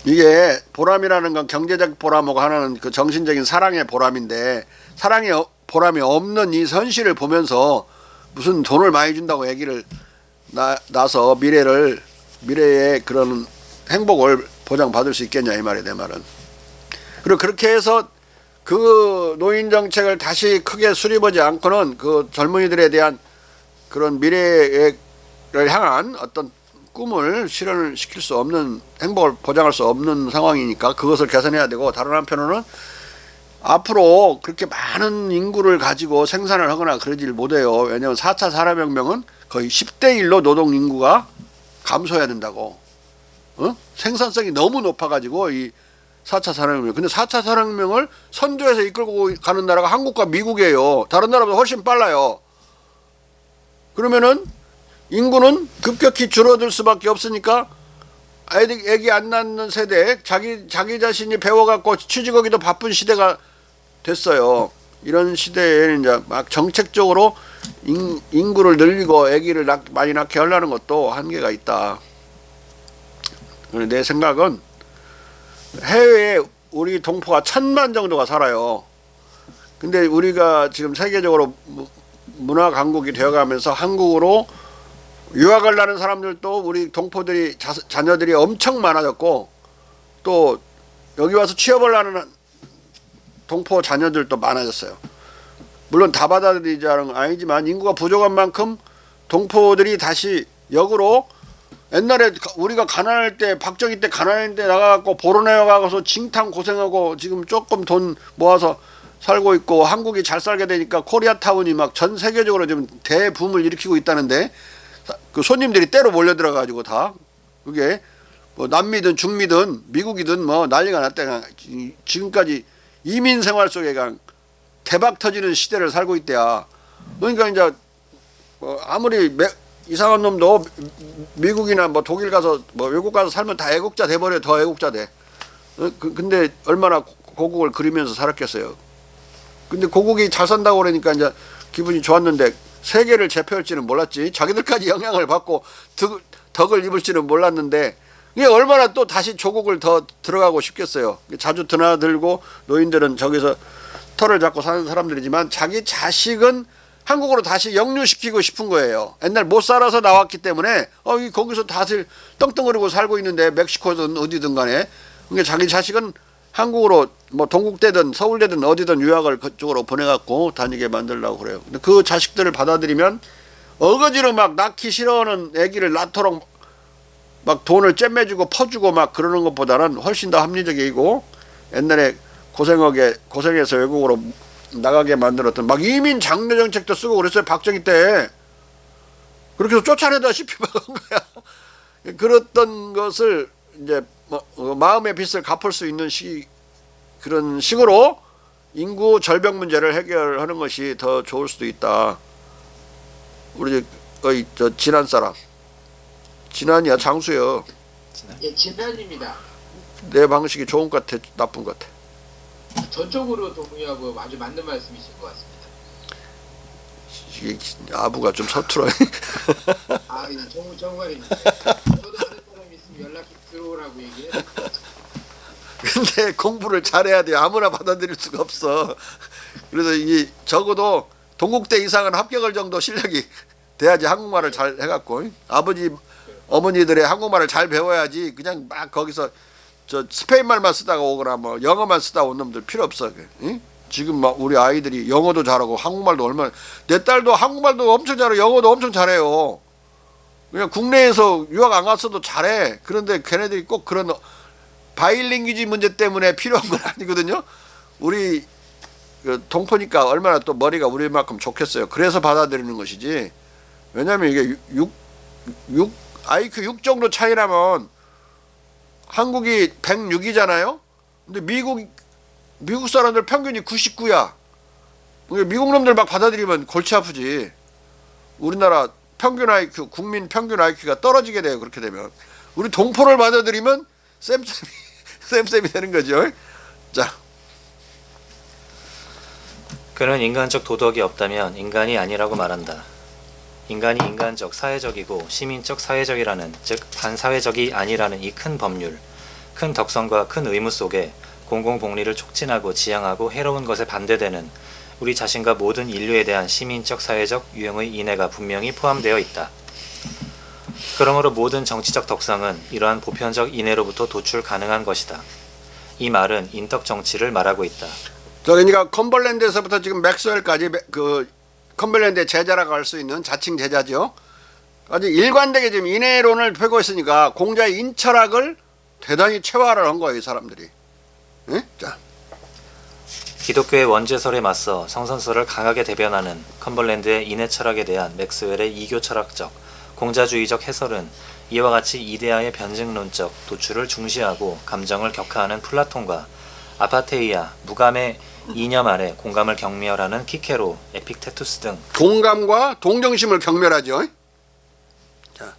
이게 보람이라는 건 경제적 보람하고 하나는 그 정신적인 사랑의 보람인데, 사랑의 보람이 없는 이 현실을 보면서 무슨 돈을 많이 준다고 아기를 낳아서 미래의 그런 행복을 보장받을 수 있겠냐 이 말이야, 내 말은. 그리고 그렇게 해서 그 노인 정책을 다시 크게 수립하지 않고는 그 젊은이들에 대한 그런 미래를 향한 어떤 꿈을 실현을 시킬 수 없는, 행복을 보장할 수 없는 상황이니까 그것을 개선해야 되고, 다른 한편으로는 앞으로 그렇게 많은 인구를 가지고 생산을 하거나 그러질 못해요. 왜냐하면 4차 산업혁명은 거의 10대 1로 노동 인구가 감소해야 된다고. 생산성이 너무 높아가지고 이 4차 산업혁명. 근데 4차 산업혁명을 선두에서 이끌고 가는 나라가 한국과 미국이에요. 다른 나라보다 훨씬 빨라요. 그러면은 인구는 급격히 줄어들 수밖에 없으니까 애기 안 낳는 세대, 자기 자신이 배워갖고 취직하기도 바쁜 시대가 됐어요. 이런 시대에 이제 막 정책적으로 인구를 늘리고 애기를 많이 낳게 하려는 것도 한계가 있다. 내 생각은 해외에 우리 동포가 1000만 정도가 살아요. 근데 우리가 지금 세계적으로 문화 강국이 되어가면서 한국으로 유학을 하는 사람들도 우리 동포들이 자녀들이 엄청 많아졌고, 또 여기 와서 취업을 하는 동포 자녀들도 많아졌어요. 물론 다 받아들이자는 건 아니지만 인구가 부족한 만큼 동포들이 다시 역으로, 옛날에 우리가 가난할 때, 박정희 때 가난할 때 나가갖고 보로네오 가서 징탕 고생하고 지금 조금 돈 모아서 살고 있고, 한국이 잘 살게 되니까 코리아타운이 막 전 세계적으로 지금 대붐을 일으키고 있다는데, 그 손님들이 때로 몰려들어가지고 다 그게 뭐 남미든 중미든 미국이든 뭐 난리가 났대. 지금까지 이민 생활 속에 그냥 대박 터지는 시대를 살고 있대야. 그러니까 이제 뭐 아무리 이상한 놈도 미국이나 뭐 독일 가서 뭐 외국 가서 살면 다 애국자 돼버려. 더 애국자 돼. 근데 얼마나 고국을 그리면서 살았겠어요. 근데 고국이 잘 산다고 그러니까 이제 기분이 좋았는데 세계를 제패할지는 몰랐지. 자기들까지 영향을 받고 덕을 입을지는 몰랐는데 이게 얼마나 또 다시 조국을 더 들어가고 싶겠어요. 자주 드나들고 노인들은 저기서 털을 잡고 사는 사람들이지만 자기 자식은 한국으로 다시 영유시키고 싶은 거예요. 옛날 못 살아서 나왔기 때문에 거기서 다들 떵떵거리고 살고 있는데 멕시코든 어디든 간에 그러니까 자기 자식은 한국으로 뭐 동국대든 서울대든 어디든 유학을 그쪽으로 보내갖고 다니게 만들려고 그래요. 근데 그 자식들을 받아들이면 어거지로 막 낳기 싫어하는 애기를 낳도록 막 돈을 잼매주고 퍼주고 막 그러는 것보다는 훨씬 더 합리적이고 옛날에 고생해서 외국으로 나가게 만들었던 막 이민 장려 정책도 쓰고 그랬어요. 박정희 때. 그렇게 해서 쫓아내다시피 막한 거야. 그랬던 것을 이제 마음의 빚을 갚을 수 있는 그런 식으로 인구 절벽 문제를 해결하는 것이 더 좋을 수도 있다. 우리 저 진안 사람. 진안이야 장수요. 예, 진안입니다. 내 방식이 좋은 것 같아, 나쁜 것 같아. 전적으로 동의하고 아주 맞는 말씀이신 것 같습니다. 이게 아부가 좀 서툴어요. 아, 예, 정말입니다. 저도 아는 사람이 있으면 연락 들어오라고 얘기해요. 근데 공부를 잘해야 돼요. 아무나 받아들일 수가 없어. 그래서 이 적어도 동국대 이상은 합격할 정도 실력이 돼야지 한국말을 잘 해갖고 아버지 어머니들의 한국말을 잘 배워야지 그냥 막 거기서 저 스페인 말만 쓰다가 오거나 뭐 영어만 쓰다 온 놈들 필요 없어. 응? 지금 막 우리 아이들이 영어도 잘하고 한국말도 얼마나 내 딸도 한국말도 엄청 잘하고 영어도 엄청 잘해요. 그냥 국내에서 유학 안 갔어도 잘해. 그런데 걔네들이 꼭 그런 바이링귀지 문제 때문에 필요한 건 아니거든요. 우리 동포니까 얼마나 또 머리가 우리만큼 좋겠어요. 그래서 받아들이는 것이지. 왜냐하면 이게 IQ 6 정도 차이 나면 한국이 106이잖아요. 근데 미국 사람들 평균이 99야. 미국 놈들 막 받아들이면 골치 아프지. 우리나라 평균 IQ, 국민 평균 IQ가 떨어지게 돼요. 그렇게 되면 우리 동포를 받아들이면 쌤쌤이 되는 거죠. 자, 그는 인간적 도덕이 없다면 인간이 아니라고 말한다. 인간이 인간적, 사회적이고 시민적, 사회적이라는, 즉 반사회적이 아니라는 이 큰 법률, 큰 덕성과 큰 의무 속에 공공복리를 촉진하고 지향하고 해로운 것에 반대되는 우리 자신과 모든 인류에 대한 시민적, 사회적 유형의 인해가 분명히 포함되어 있다. 그러므로 모든 정치적 덕성은 이러한 보편적 인해로부터 도출 가능한 것이다. 이 말은 인덕 정치를 말하고 있다. 그러니까 컴벌랜드에서부터 지금 맥스웰까지 그 컴벌랜드의 제자라고 할 수 있는 자칭 제자죠. 아주 일관되게 지금 인해론을 펴고 있으니까 공자의 인철학을 대단히 체화를 한 거예요, 이 사람들이. 예? 자, 기독교의 원죄설에 맞서 성선설을 강하게 대변하는 컴벌랜드의 인해 철학에 대한 맥스웰의 이교 철학적, 공자주의적 해설은 이와 같이 이데아의 변증론적 도출을 중시하고 감정을 격하하는 플라톤과 아파테이아, 무감의 이념 아래 공감을 경멸하는 키케로, 에픽테투스 등 공감과 동정심을 경멸하죠. 자,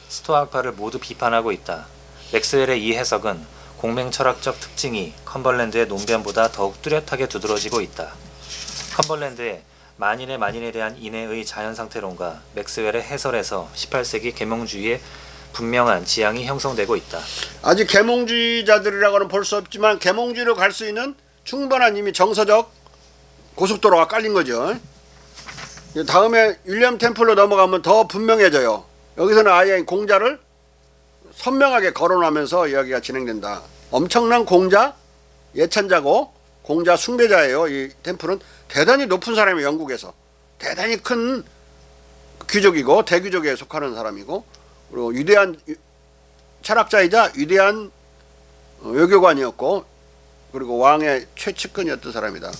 스토아파를 모두 비판하고 있다. 맥스웰의 이 해석은 공맹철학적 특징이 컴벌랜드의 논변보다 더욱 뚜렷하게 두드러지고 있다. 컴벌랜드의 만인에 대한 인해의 자연상태론과 맥스웰의 해설에서 18세기 계몽주의의 분명한 지향이 형성되고 있다. 아직 계몽주의자들이라고는 볼 수 없지만 계몽주의로 갈 수 있는 충분한 이미 정서적 고속도로가 깔린 거죠. 다음에 윌리엄 템플로 넘어가면 더 분명해져요. 여기서는 아예 공자를 선명하게 거론하면서 이야기가 진행된다. 엄청난 공자 예찬자고 공자 숭배자예요. 이 템플은 대단히 높은 사람이에요. 영국에서 대단히 큰 귀족이고 대귀족에 속하는 사람이고 그리고 위대한 철학자이자 위대한 외교관이었고 그리고 왕의 최측근이었던 사람이다.